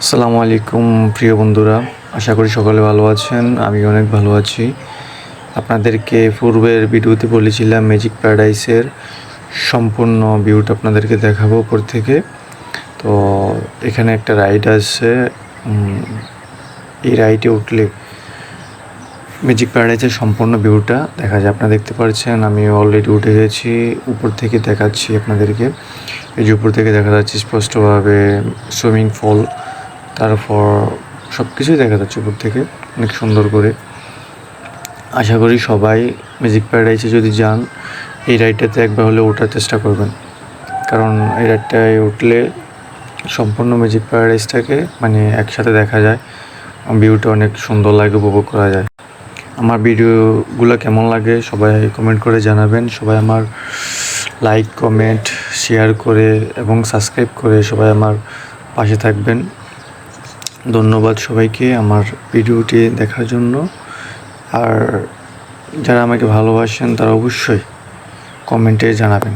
আসসালামু আলাইকুম প্রিয় বন্ধুরা, আশা করি সকলে ভালো আছেন। আমি অনেক ভালো আছি। আপনাদেরকে পূর্বের ভিডিওতে বলেছিলাম ম্যাজিক প্যারাডাইসের সম্পূর্ণ ভিউটা আপনাদেরকে দেখাবো উপর থেকে। তো এখানে একটা রাইড আছে, এই রাইডে উঠলে ম্যাজিক প্যারাডাইসের সম্পূর্ণ ভিউটা দেখা যায়। আপনারা দেখতে পাচ্ছেন আমি অলরেডি উঠে গেছি, উপর থেকে দেখাচ্ছি আপনাদেরকে। এই যে উপর থেকে দেখা যাচ্ছে স্পষ্টভাবে সুইমিং পুল, তারপর সব কিছুই দেখা যাচ্ছে উপর থেকে অনেক সুন্দর করে। আশা করি সবাই ম্যাজিক প্যারাডাইসে যদি যান এই রাইডটাতে একবার হলে ওঠার চেষ্টা করবেন, কারণ এই রাইডটায় উঠলে সম্পূর্ণ ম্যাজিক প্যারাডাইসটাকে একসাথে দেখা যায়। ভিউটা অনেক সুন্দর লাগে, উপভোগ করা যায়। আমার ভিডিওগুলো কেমন লাগে সবাই কমেন্ট করে জানাবেন। সবাই আমার লাইক, কমেন্ট, শেয়ার করে এবং সাবস্ক্রাইব করে সবাই আমার পাশে থাকবেন। ধন্যবাদ সবাইকে আমার ভিডিওটি দেখার জন্য। আর যারা আমাকে ভালোবাসেন তারা অবশ্যই কমেন্টে জানাবেন।